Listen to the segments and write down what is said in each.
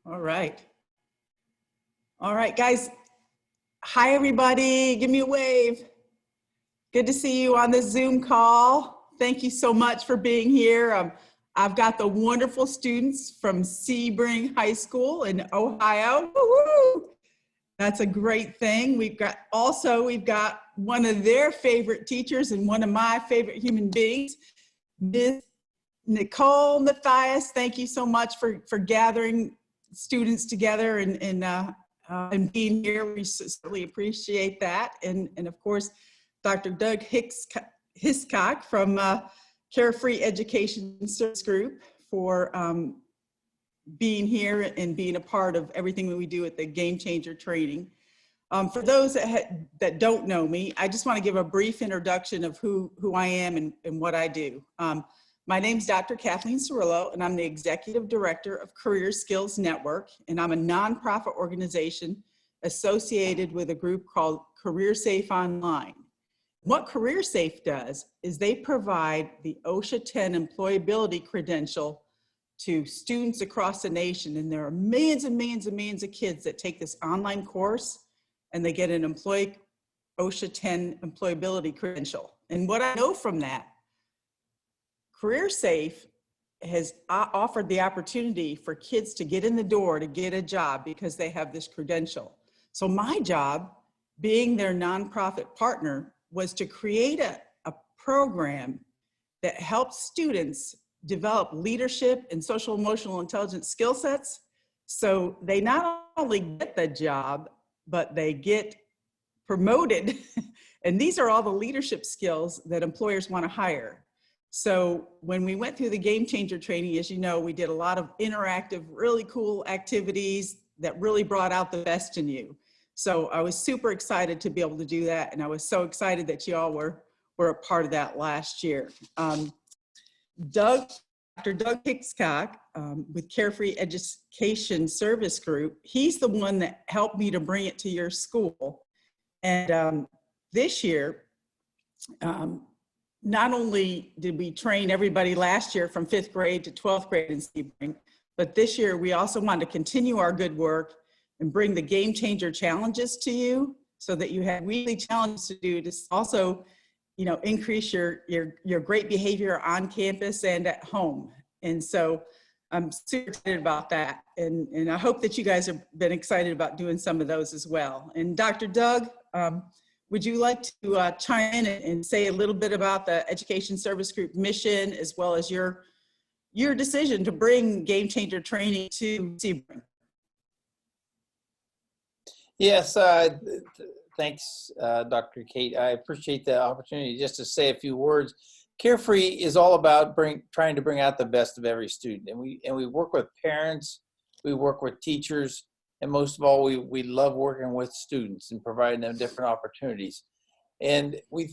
All right. All right, guys. Hi, everybody. Give me a wave. Good to see you on this Zoom call. Thank you so much for being here. I've got the wonderful students from Sebring High School in Ohio. Woo-hoo! That's a great thing. We've got one of their favorite teachers and one of my favorite human beings, Ms. Nicole Matthias. Thank you so much for gathering students together and being here. We certainly appreciate that. And of course, Dr. Doug Hiscock from Carefree Education Service Group for being here and being a part of everything that we do at the Game Changer Training. For those that don't know me, I just want to give a brief introduction of who I am and what I do. My name's Dr. Kathleen Cirillo, and I'm the Executive Director of Career Skills Network, and I'm a nonprofit organization associated with a group called Career Safe Online. What Career Safe does is they provide the OSHA 10 employability credential to students across the nation, and there are millions and millions and millions of kids that take this online course, and they get an OSHA 10 employability credential. And what I know from that, Career Safe has offered the opportunity for kids to get in the door to get a job because they have this credential. So my job, being their nonprofit partner, was to create a program that helps students develop leadership and social emotional intelligence skill sets. So they not only get the job, but they get promoted. And these are all the leadership skills that employers want to hire. So when we went through the Game Changer training, as you know, we did a lot of interactive, really cool activities that really brought out the best in you. So I was super excited to be able to do that. And I was so excited that you all were a part of that last year. Dr. Doug Hiscock with Carefree Education Service Group, he's the one that helped me to bring it to your school. And this year, not only did we train everybody last year from 5th grade to 12th grade in Sebring, but this year we also want to continue our good work and bring the Game Changer challenges to you so that you have weekly challenges to do to also, increase your great behavior on campus and at home. And so I'm super excited about that. And I hope that you guys have been excited about doing some of those as well. And Dr. Doug, would you like to chime in and say a little bit about the Education Service Group mission, as well as your decision to bring Game Changer training to Sebring? Yes, thanks, Dr. Kate. I appreciate the opportunity just to say a few words. Carefree is all about trying to bring out the best of every student, and we work with parents, we work with teachers, and most of all, we love working with students and providing them different opportunities. And we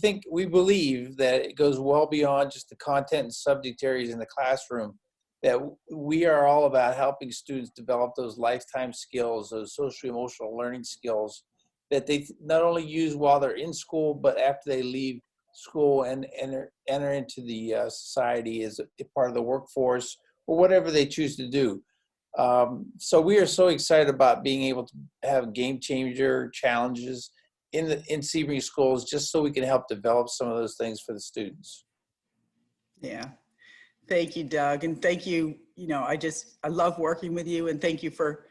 believe that it goes well beyond just the content and subject areas in the classroom, that we are all about helping students develop those lifetime skills, those social emotional learning skills that they not only use while they're in school, but after they leave school and enter into the society as a part of the workforce or whatever they choose to do. So we are so excited about being able to have Game Changer challenges in Sebring schools, just so we can help develop some of those things for the students. Yeah, thank you, Doug, and thank you. I love working with you, and thank you for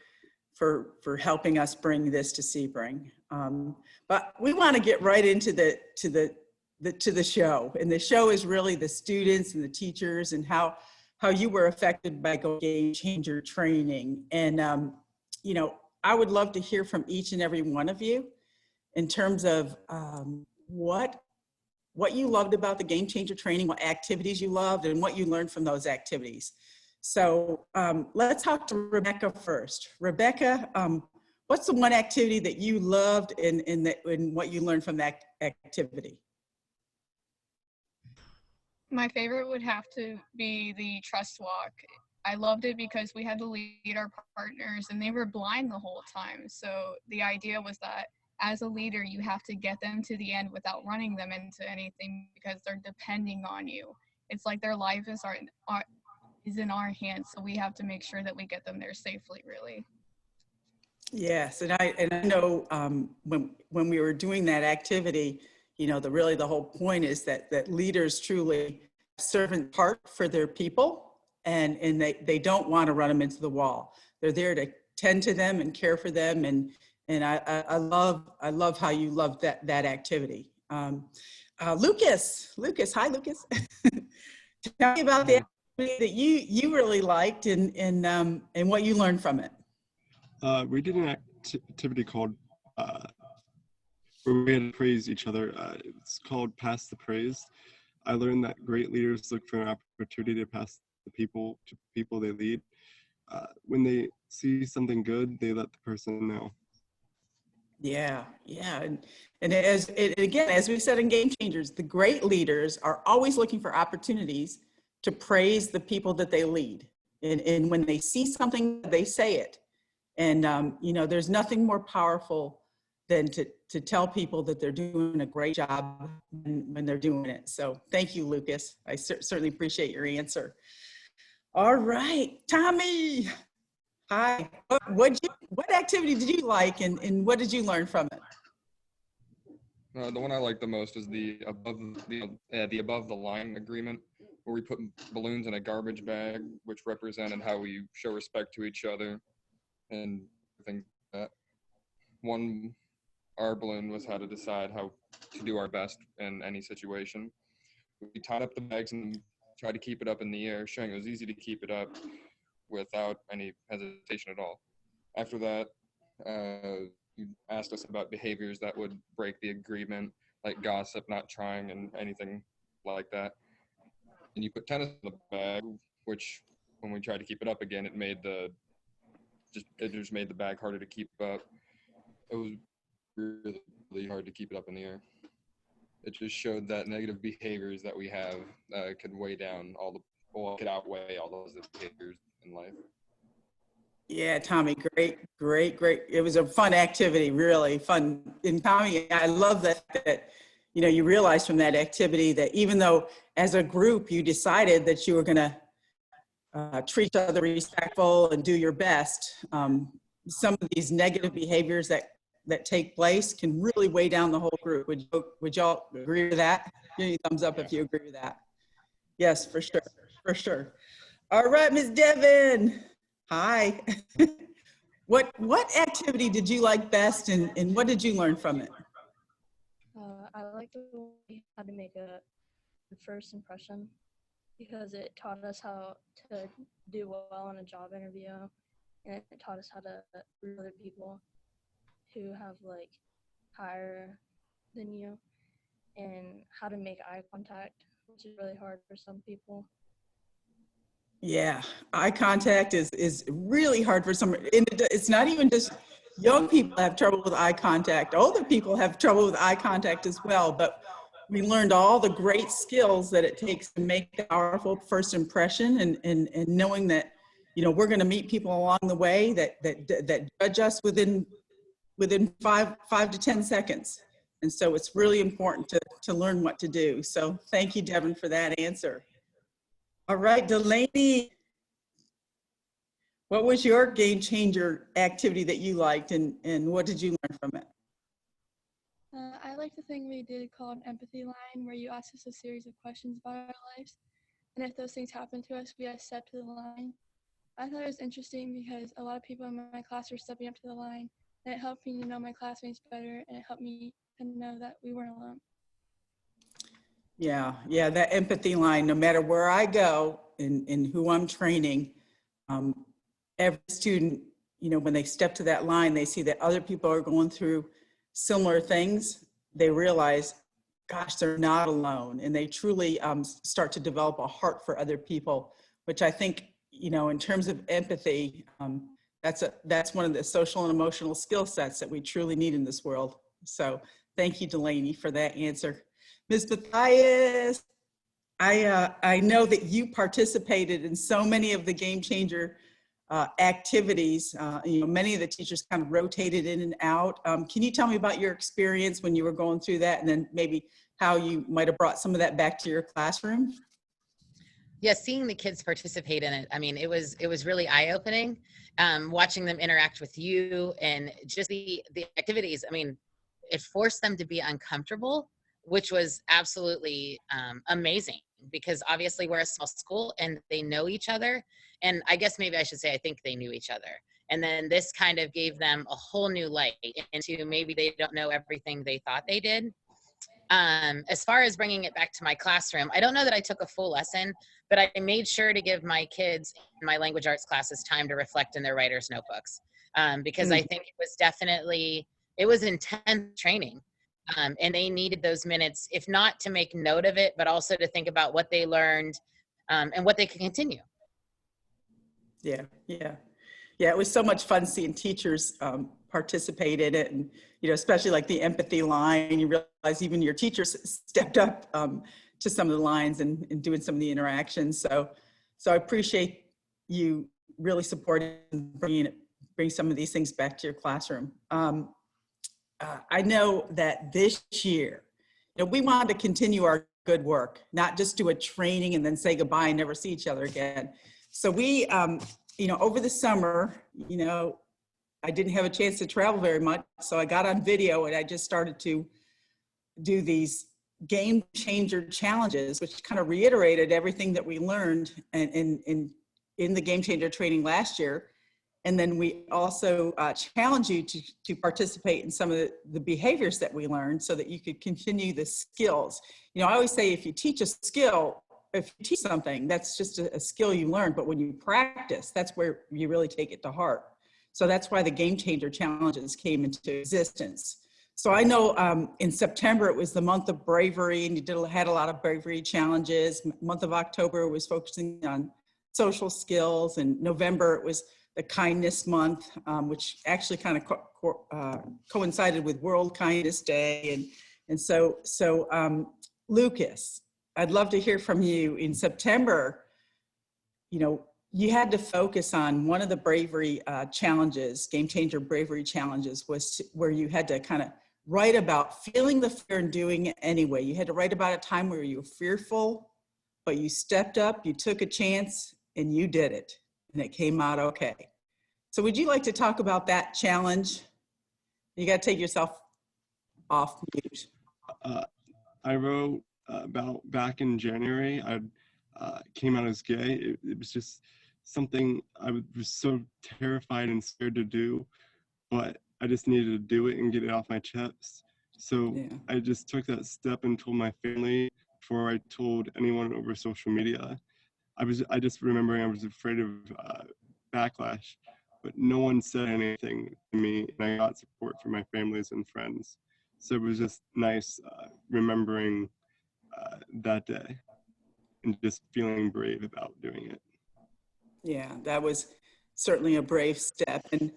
helping us bring this to Sebring. But we want to get right into the show, and the show is really the students and the teachers and how you were affected by Game Changer training. And, I would love to hear from each and every one of you in terms of what you loved about the Game Changer training, what activities you loved, and what you learned from those activities. So let's talk to Rebecca first. Rebecca, what's the one activity that you loved and what you learned from that activity? My favorite would have to be the trust walk. I loved it because we had to lead our partners and they were blind the whole time. So the idea was that as a leader, you have to get them to the end without running them into anything because they're depending on you. It's like their life is is in our hands, so we have to make sure that we get them there safely, really. Yes, and I know when we were doing that activity, you know, the whole point is that leaders truly servant heart for their people, and they don't want to run them into the wall. They're there to tend to them and care for them, and I love how you love that activity. Lucas, hi Lucas. Tell me about the activity that you really liked and what you learned from it. We did an activity called where we had to praise each other. It's called Pass the Praise. I learned that great leaders look for an opportunity to pass the people to people they lead. When they see something good, they let the person know. Yeah, and again, as we said in Game Changers, the great leaders are always looking for opportunities to praise the people that they lead. And when they see something, they say it. And you know, there's nothing more powerful than to tell people that they're doing a great job when they're doing it. So thank you, Lucas. I certainly appreciate your answer. All right, Tommy. Hi. What activity did you like, and what did you learn from it? The one I like the most is the above the line agreement, where we put balloons in a garbage bag, which represented how we show respect to each other. And I think that our balloon was how to decide how to do our best in any situation. We tied up the bags and tried to keep it up in the air, showing it was easy to keep it up without any hesitation at all. After that, you asked us about behaviors that would break the agreement, like gossip, not trying, and anything like that. And you put tennis in the bag, which when we tried to keep it up again, it just made the bag harder to keep up. It was really, really hard to keep it up in the air. It just showed that negative behaviors that we have could could outweigh all those behaviors in life. Yeah, Tommy, great. It was a fun activity, really fun. And Tommy, I love that you know, you realized from that activity that even though as a group you decided that you were going to treat each other respectful and do your best, some of these negative behaviors that take place can really weigh down the whole group. Would y'all agree with that? Give me a thumbs up if you agree with that. Yes, for sure. All right, Ms. Devon. Hi. What activity did you like best, and what did you learn from it? I like the way how to make a first impression, because it taught us how to do well in a job interview, and it taught us how to read other people who have like higher than you, and how to make eye contact, which is really hard for some people. Yeah, eye contact is really hard for some. It's not even just young people have trouble with eye contact. Older people have trouble with eye contact as well. But we learned all the great skills that it takes to make a powerful first impression, and knowing that, you know, we're going to meet people along the way that judge us within 5 to 10 seconds. And so it's really important to learn what to do. So thank you, Devin, for that answer. All right, Delaney, what was your game changer activity that you liked, and what did you learn from it? I like the thing we did called empathy line, where you ask us a series of questions about our lives, and if those things happen to us, we had to step to the line. I thought it was interesting because a lot of people in my class were stepping up to the line, and it helped me to know my classmates better, and it helped me to know that we weren't alone. Yeah, that empathy line, no matter where I go and who I'm training, every student, you know, when they step to that line, they see that other people are going through similar things. They realize, gosh, they're not alone. And they truly start to develop a heart for other people, which I think, you know, in terms of empathy, that's one of the social and emotional skill sets that we truly need in this world. So thank you, Delaney, for that answer. Ms. Matthias, I know that you participated in so many of the Game Changer activities. You know, many of the teachers kind of rotated in and out. Can you tell me about your experience when you were going through that, and then maybe how you might have brought some of that back to your classroom? yeah, seeing the kids participate in it, I mean, it was really eye-opening. Watching them interact with you and just the activities. I mean, it forced them to be uncomfortable, which was absolutely amazing, because obviously we're a small school and they know each other. And I guess maybe I should say I think they knew each other. And then this kind of gave them a whole new light into maybe they don't know everything they thought they did. As far as bringing it back to my classroom, I don't know that I took a full lesson, but I made sure to give my kids in my language arts classes time to reflect in their writer's notebooks, because I think it was definitely, it was intense training. And they needed those minutes, if not to make note of it, but also to think about what they learned and what they could continue. Yeah, yeah. Yeah, it was so much fun seeing teachers participate in it, and especially like the empathy line. You realize even your teachers stepped up to some of the lines and doing some of the interactions. So I appreciate you really supporting and bring some of these things back to your classroom. I know that this year, we wanted to continue our good work, not just do a training and then say goodbye and never see each other again. So we, over the summer, I didn't have a chance to travel very much. So I got on video and I just started to do these game changer challenges, which kind of reiterated everything that we learned in the game changer training last year. And then we also challenge you to participate in some of the behaviors that we learned so that you could continue the skills. I always say if you teach a skill, if you teach something, that's just a skill you learn, but when you practice, that's where you really take it to heart. So that's why the Game Changer Challenges came into existence. So I know in September, it was the month of bravery, and you had a lot of bravery challenges. Month of October was focusing on social skills, and November, it was the kindness month, which actually kind of coincided with World Kindness Day. And so Lucas, I'd love to hear from you. In September, you had to focus on one of the bravery challenges, Game Changer bravery challenges, was where you had to kind of write about feeling the fear and doing it anyway. You had to write about a time where you were fearful, but you stepped up, you took a chance, and you did it, and it came out okay. So would you like to talk about that challenge? You got to take yourself off mute. I wrote about back in January, I came out as gay. It was just something I was so terrified and scared to do, but I just needed to do it and get it off my chest. So yeah. I just took that step and told my family before I told anyone over social media. I just remembering I was afraid of backlash, but no one said anything to me, and I got support from my families and friends. So it was just nice remembering that day and just feeling brave about doing it. Yeah, that was certainly a brave step. And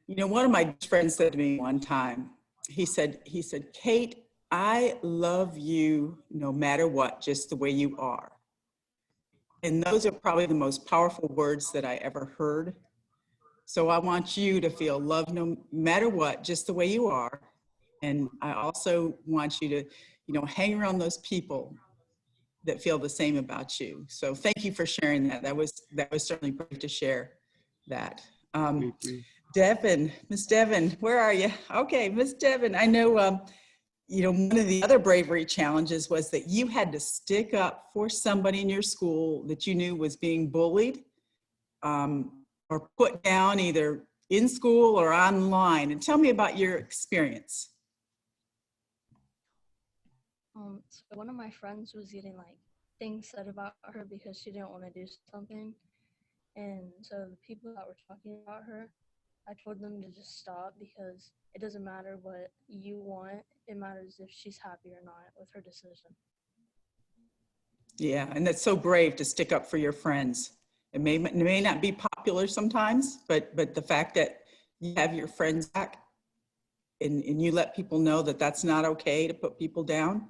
one of my friends said to me one time, he said, Kate, I love you no matter what, just the way you are. And those are probably the most powerful words that I ever heard. So I want you to feel love no matter what, just the way you are. And I also want you to, hang around those people that feel the same about you. So thank you for sharing that. That was certainly brave to share that. Devin, Miss Devin, where are you? Okay, Miss Devin, I know, one of the other bravery challenges was that you had to stick up for somebody in your school that you knew was being bullied or put down either in school or online. And tell me about your experience. So one of my friends was getting things said about her because she didn't want to do something. And so the people that were talking about her, I told them to just stop because it doesn't matter what you want. It matters if she's happy or not with her decision. Yeah, and that's so brave to stick up for your friends. It may not be popular sometimes, but the fact that you have your friends back and you let people know that that's not okay to put people down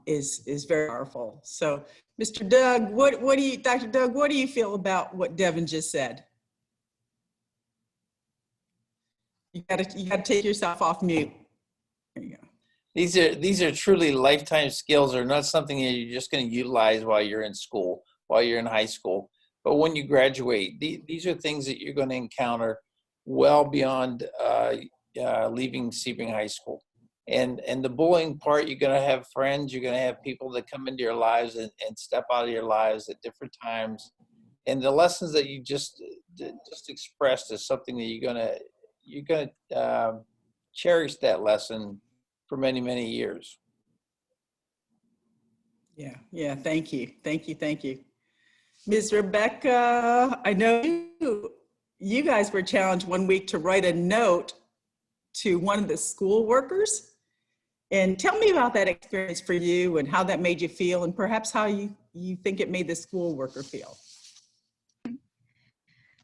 is very powerful. So, Mr. Doug, Dr. Doug, what do you feel about what Devin just said? You gotta take yourself off mute. There you go. These are truly lifetime skills. They're not something that you're just going to utilize while you're in school while you're in high school. But when you graduate, these are things that you're going to encounter well beyond leaving Sebring High School. And the bullying part, you're going to have friends, you're going to have people that come into your lives and step out of your lives at different times. And the lessons that you just expressed is something that you're gonna cherish that lesson for many, many years. Yeah. Thank you. Ms. Rebecca, I know you guys were challenged one week to write a note to one of the school workers. And tell me about that experience for you and how that made you feel, and perhaps how you think it made the school worker feel.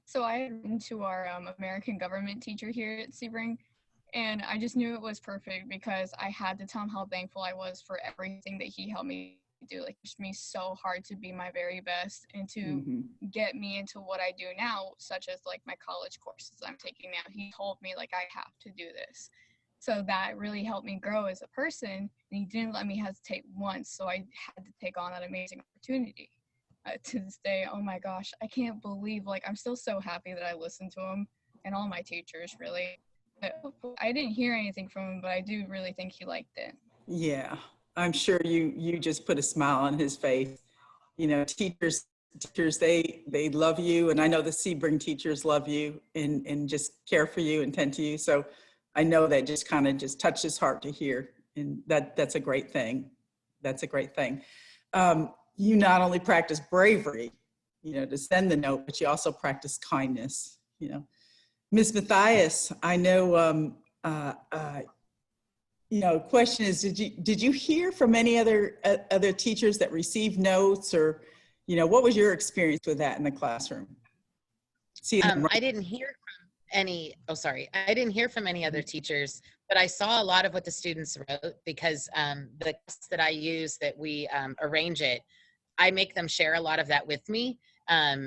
So I had written to our American government teacher here at Sebring, and I just knew it was perfect because I had to tell him how thankful I was for everything that he helped me do. Like, it pushed me so hard to be my very best and to get me into what I do now, such as like my college courses I'm taking now. He told me like I have to do this. So that really helped me grow as a person, and he didn't let me hesitate once, so I had to take on that amazing opportunity. To this day, oh my gosh, I can't believe, like, I'm still so happy that I listened to him and all my teachers, really. But I didn't hear anything from him, but I do really think he liked it. Yeah, I'm sure you just put a smile on his face. You know, teachers, they love you, and I know the Sebring teachers love you and just care for you and tend to you. So I know that just kind of just touched his heart to hear, and that's a great thing. That's a great thing. You not only practice bravery, you know, to send the note, but you also practice kindness. You know, Ms. Matthias, I know. You know, question is, did you hear from any other teachers that received notes, or, you know, what was your experience with that in the classroom? I didn't hear from any, I didn't hear from any other teachers, but I saw a lot of what the students wrote because the class that I use that we arrange it, I make them share a lot of that with me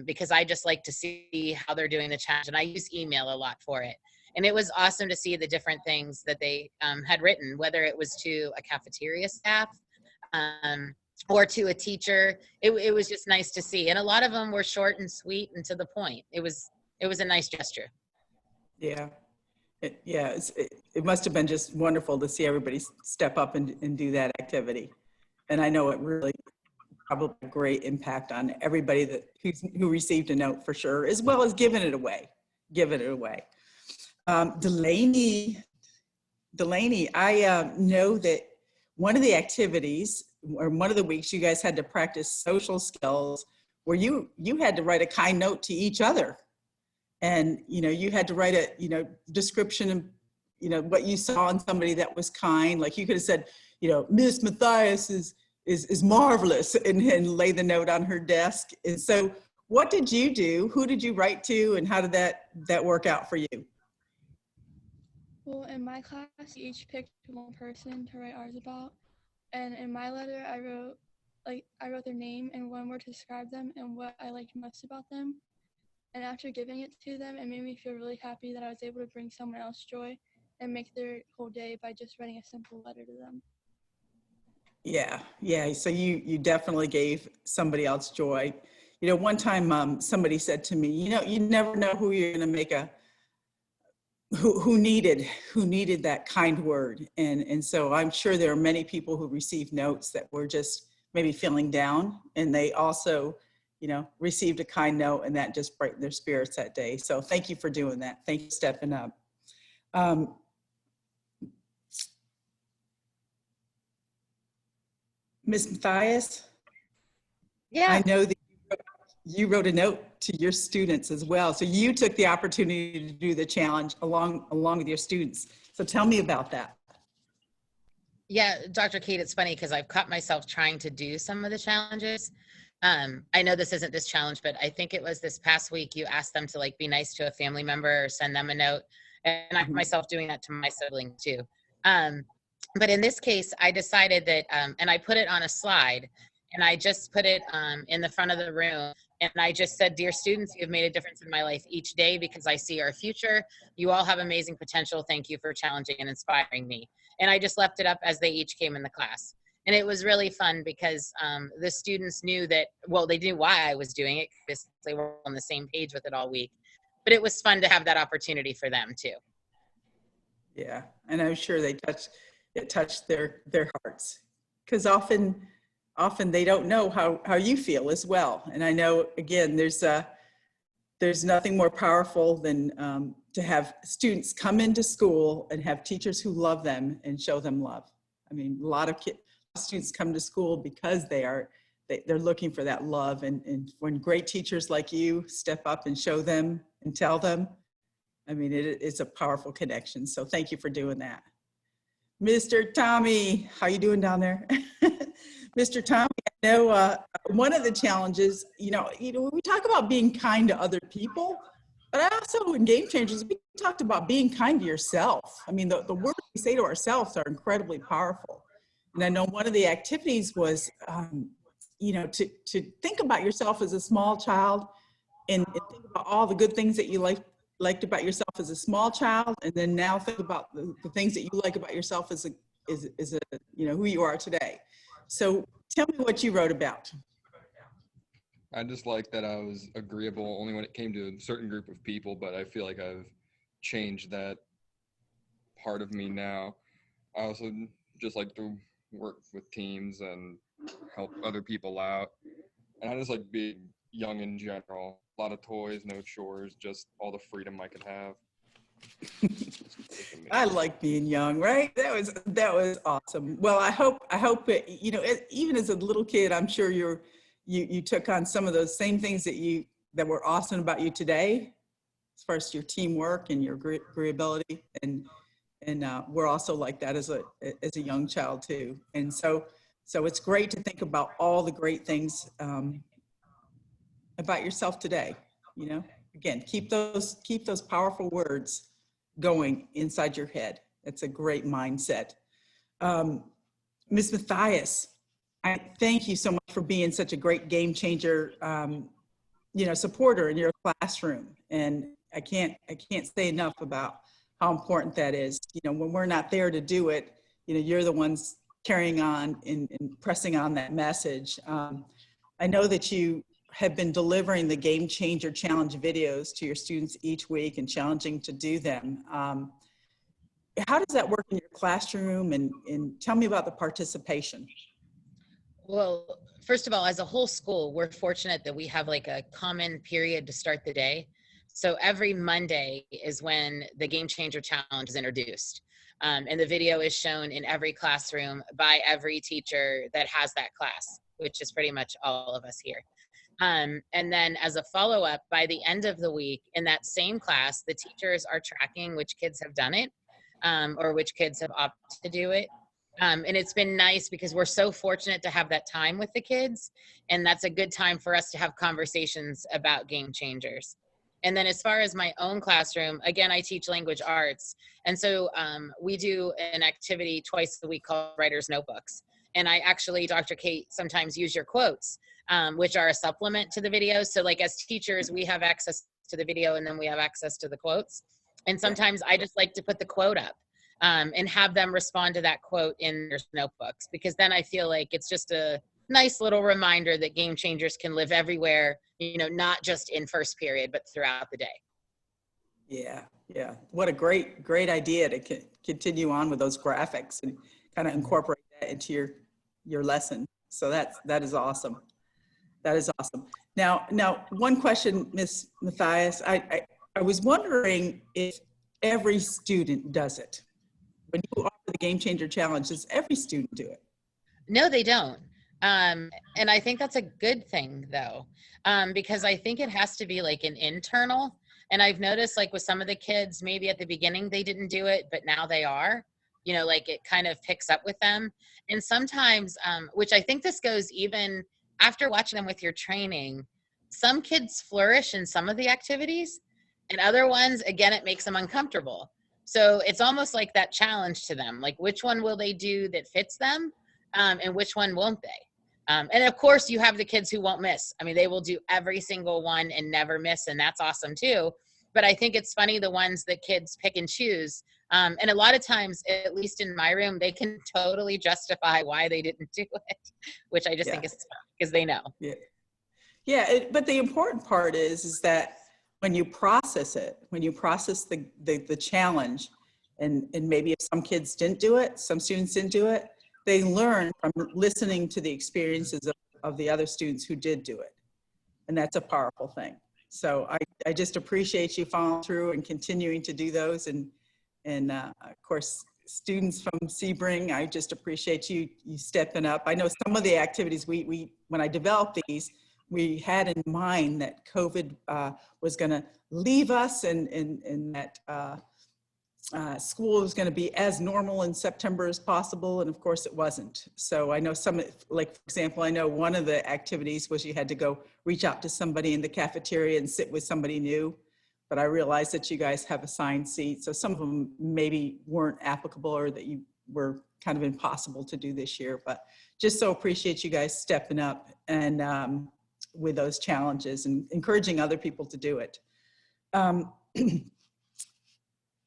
because I just like to see how they're doing the challenge, and I use email a lot for it. And it was awesome to see the different things that they had written, whether it was to a cafeteria staff or to a teacher. It was just nice to see. And a lot of them were short and sweet and to the point. It was a nice gesture. Yeah. It must have been just wonderful to see everybody step up and do that activity. And I know it really probably a great impact on everybody who received a note, for sure, as well as giving it away. Delaney, I know that one of the activities, or one of the weeks, you guys had to practice social skills where you had to write a kind note to each other. And, you know, you had to write a, you know, description of, you know, what you saw in somebody that was kind. Like, you could have said, you know, Miss Matthias is marvelous, and lay the note on her desk. And so what did you do? Who did you write to, and how did that work out for you? Well, in my class, we each picked one person to write ours about. And in my letter, I wrote their name and one word to describe them and what I liked most about them. And after giving it to them, it made me feel really happy that I was able to bring someone else joy and make their whole day by just writing a simple letter to them. Yeah. So you definitely gave somebody else joy. You know, one time somebody said to me, you know, you never know who you're going to make who needed that kind word. And so I'm sure there are many people who received notes that were just maybe feeling down, and they also, you know, received a kind note, and that just brightened their spirits that day. So thank you for doing that. Thank you for stepping up. Ms. Matthias? Yeah. I know that you wrote a note to your students as well. So you took the opportunity to do the challenge along with your students. So tell me about that. Yeah, Dr. Kate, it's funny because I've caught myself trying to do some of the challenges. I know this isn't this challenge, but I think it was this past week you asked them to like be nice to a family member or send them a note. And I caught myself doing that to my sibling too. But in this case, I decided that, and I put it on a slide, and I just put it in the front of the room. And I just said, dear students, you've made a difference in my life each day because I see our future. You all have amazing potential. Thank you for challenging and inspiring me. And I just left it up as they each came in the class. And it was really fun because the students knew that, well, they knew why I was doing it because they were on the same page with it all week. But it was fun to have that opportunity for them too. Yeah, and I'm sure it touched their hearts, because often they don't know how you feel as well. And I know, again, there's nothing more powerful than to have students come into school and have teachers who love them and show them love. I mean, a lot of students come to school because they're looking for that love, and when great teachers like you step up and show them and tell them, I mean, it's a powerful connection. So thank you for doing that. Mr. Tommy, how you doing down there? Mr. Tommy, I know one of the challenges, you know, we talk about being kind to other people, but I also, in Game Changers, we talked about being kind to yourself. I mean, the words we say to ourselves are incredibly powerful. And I know one of the activities was, you know, to think about yourself as a small child and think about all the good things that you liked about yourself as a small child, and then now think about the things that you like about yourself as a you know, who you are today. So tell me what you wrote about. I just like that I was agreeable only when it came to a certain group of people, but I feel like I've changed that part of me now. I also just like to work with teams and help other people out. And I just like being young in general. A lot of toys, no chores, just all the freedom I could have. I like being young, right? That was awesome. Well, I hope it, you know, even as a little kid, I'm sure you took on some of those same things that were awesome about you today, as far as your teamwork and your agreeability, and we're also like that as a young child too. And so it's great to think about all the great things about yourself today. You know, again, keep those powerful words going inside your head. That's a great mindset. Ms. Matthias, I thank you so much for being such a great game changer, you know, supporter in your classroom. And I can't say enough about how important that is. You know, when we're not there to do it, you know, you're the ones carrying on and pressing on that message. I know that you have been delivering the Game Changer Challenge videos to your students each week and challenging to do them. How does that work in your classroom, and tell me about the participation? Well, first of all, as a whole school, we're fortunate that we have like a common period to start the day. So every Monday is when the Game Changer Challenge is introduced. And the video is shown in every classroom by every teacher that has that class, which is pretty much all of us here. And then as a follow-up, by the end of the week, in that same class, the teachers are tracking which kids have done it, or which kids have opted to do it. And it's been nice because we're so fortunate to have that time with the kids, and that's a good time for us to have conversations about Game Changers. And then as far as my own classroom, again, I teach language arts. And so we do an activity twice a week called Writer's Notebooks. And I actually, Dr. Kate, sometimes use your quotes, which are a supplement to the video. So like as teachers, we have access to the video and then we have access to the quotes. And sometimes I just like to put the quote up and have them respond to that quote in their notebooks, because then I feel like it's just a nice little reminder that Game Changers can live everywhere, you know, not just in first period, but throughout the day. Yeah, yeah. What a great idea to continue on with those graphics and kind of incorporate that into your lesson. So that is awesome. That is awesome. Now one question, Ms. Matthias, I was wondering if every student does it. When you offer the Game Changer Challenge, does every student do it? No, they don't. And I think that's a good thing though, because I think it has to be like an internal. And I've noticed like with some of the kids, maybe at the beginning they didn't do it, but now they are, you know, like it kind of picks up with them. And sometimes, which I think this goes even after watching them with your training, some kids flourish in some of the activities and other ones, again, it makes them uncomfortable. So it's almost like that challenge to them, like which one will they do that fits them and which one won't they? And of course you have the kids who won't miss. I mean, they will do every single one and never miss. And that's awesome too. But I think it's funny, the ones that kids pick and choose, And a lot of times, at least in my room, they can totally justify why they didn't do it, which I just think is fun because they know. Yeah. Yeah, but the important part is that when you process it, when you process the challenge, and maybe if some kids didn't do it, some students didn't do it, they learn from listening to the experiences of the other students who did do it. And that's a powerful thing. So I just appreciate you following through and continuing to do those. And of course, students from Sebring, I just appreciate you stepping up. I know some of the activities when I developed these, we had in mind that COVID was going to leave us and that school was going to be as normal in September as possible. And of course it wasn't. So I know like for example, I know one of the activities was you had to go reach out to somebody in the cafeteria and sit with somebody new. But I realized that you guys have assigned seats. So some of them maybe weren't applicable or that you were kind of impossible to do this year. But just so appreciate you guys stepping up and with those challenges and encouraging other people to do it.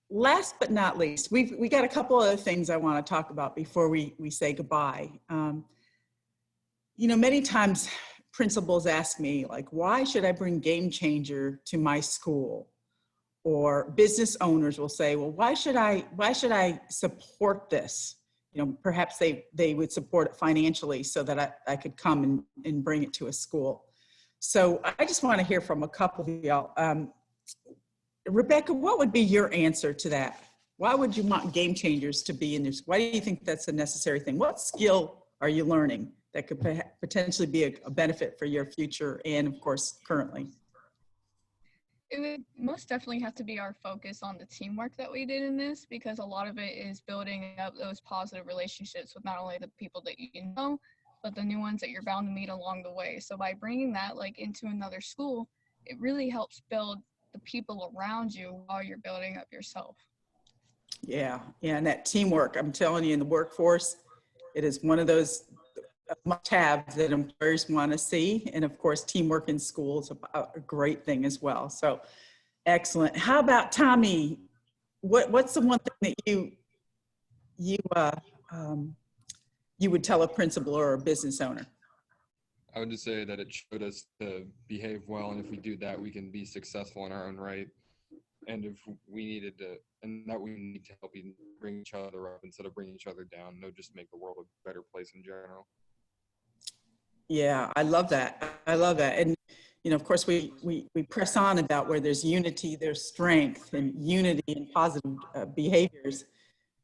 Last but not least, we got a couple other things I want to talk about before we say goodbye. You know, many times principals ask me, like, why should I bring Game Changer to my school? Or business owners will say, well, why should I support this? You know, perhaps they would support it financially so that I could come and bring it to a school. So I just want to hear from a couple of y'all. Rebecca, what would be your answer to that? Why would you want Game Changers to be in this? Why do you think that's a necessary thing? What skill are you learning that could potentially be a benefit for your future and, of course, currently? It would most definitely have to be our focus on the teamwork that we did in this, because a lot of it is building up those positive relationships with not only the people that you know, but the new ones that you're bound to meet along the way. So by bringing that like into another school, it really helps build the people around you while you're building up yourself. Yeah, and that teamwork, I'm telling you, in the workforce, it is one of those must-haves that employers want to see. And of course, teamwork in school is a great thing as well. So excellent. How about Tommy? What's the one thing that you would tell a principal or a business owner? I would just say that it showed us to behave well, and if we do that, we can be successful in our own right. And if we needed to, and that we need to help bring each other up instead of bringing each other down, no, just make the world a better place in general. Yeah, I love that. I love that. And, you know, of course, we press on about where there's unity, there's strength, and unity and positive behaviors,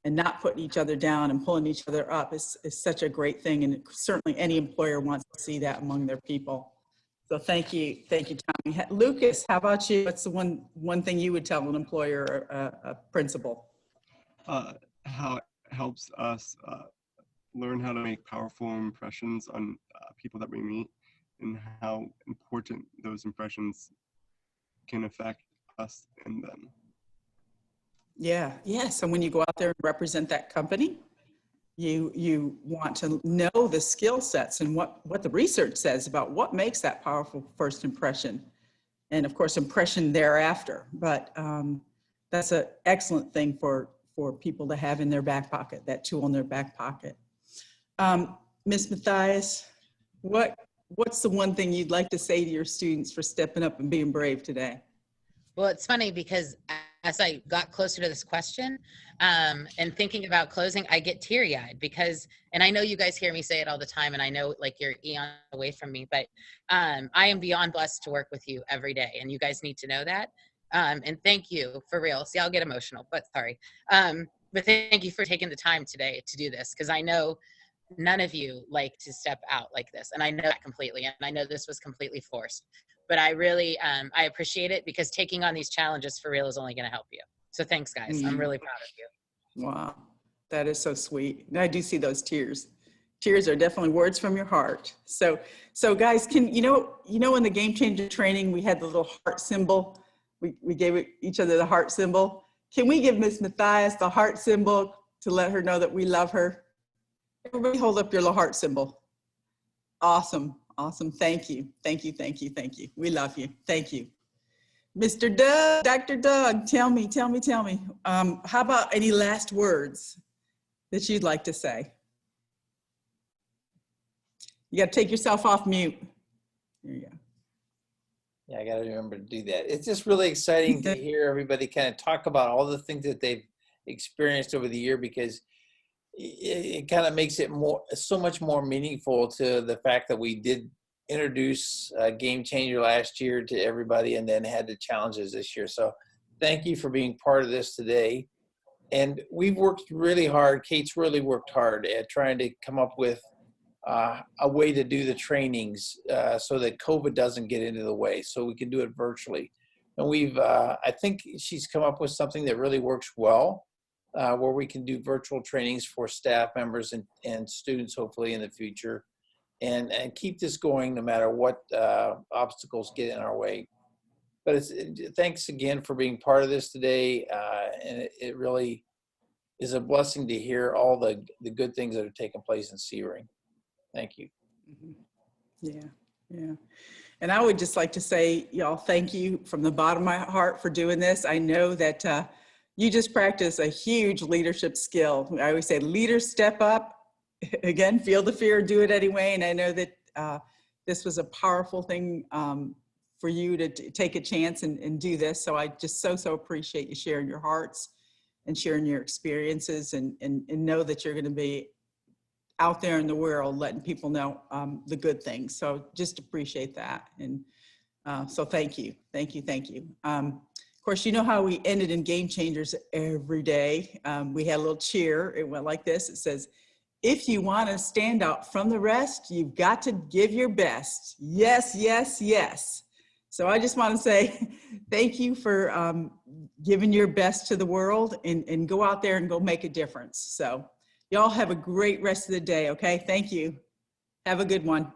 and not putting each other down and pulling each other up is such a great thing. And certainly any employer wants to see that among their people. So thank you, Tommy. Lucas, how about you? What's the one thing you would tell an employer or a principal? How it helps us learn how to make powerful impressions on people that we meet, and how important those impressions can affect us and them. Yeah. So when you go out there and represent that company, you want to know the skill sets and what the research says about what makes that powerful first impression, and of course impression thereafter. But that's an excellent thing for people to have in their back pocket, that tool in their back pocket. Ms. Matthias, what's the one thing you'd like to say to your students for stepping up and being brave today? Well, it's funny because as I got closer to this question and thinking about closing, I get teary-eyed because, and I know you guys hear me say it all the time, and I know like you're eon away from me, but I am beyond blessed to work with you every day, and you guys need to know that. And thank you, for real. See, I'll get emotional, but sorry. But thank you for taking the time today to do this, because I know none of you like to step out like this, and I know that completely, and I know this was completely forced. But I really, I appreciate it, because taking on these challenges for real is only going to help you. So thanks, guys. I'm really proud of you. Wow, that is so sweet. I do see those tears. Tears are definitely words from your heart. So guys, can you know in the Game Changer training we had the little heart symbol. We gave each other the heart symbol. Can we give Miss Matthias the heart symbol to let her know that we love her? Everybody hold up your little heart symbol. Awesome. Thank you. We love you. Thank you. Mr. Doug, Dr. Doug, tell me. How about any last words that you'd like to say? You got to take yourself off mute. There you go. Yeah, I got to remember to do that. It's just really exciting to hear everybody kind of talk about all the things that they've experienced over the year, because it kind of makes it so much more meaningful to the fact that we did introduce a game changer last year to everybody and then had the challenges this year. So thank you for being part of this today. And we've worked really hard. Kate's really worked hard at trying to come up with a way to do the trainings so that COVID doesn't get into the way, so we can do it virtually. And we've, I think she's come up with something that really works well, where we can do virtual trainings for staff members and students, hopefully in the future, and keep this going no matter what obstacles get in our way. But thanks again for being part of this today, and it really is a blessing to hear all the good things that are taking place in Sebring. Thank you. Yeah. And I would just like to say, y'all, thank you from the bottom of my heart for doing this. I know that you just practice a huge leadership skill. I always say, leaders step up. Again, feel the fear, do it anyway. And I know that this was a powerful thing for you to take a chance and do this. So I just so appreciate you sharing your hearts and sharing your experiences, and know that you're going to be out there in the world letting people know the good things. So just appreciate that. And so thank you. Of course, you know how we ended in Game Changers every day. We had a little cheer. It went like this. It says, if you want to stand out from the rest, you've got to give your best. Yes, yes, yes. So I just want to say thank you for giving your best to the world, and go out there and go make a difference. So y'all have a great rest of the day, okay? Thank you. Have a good one.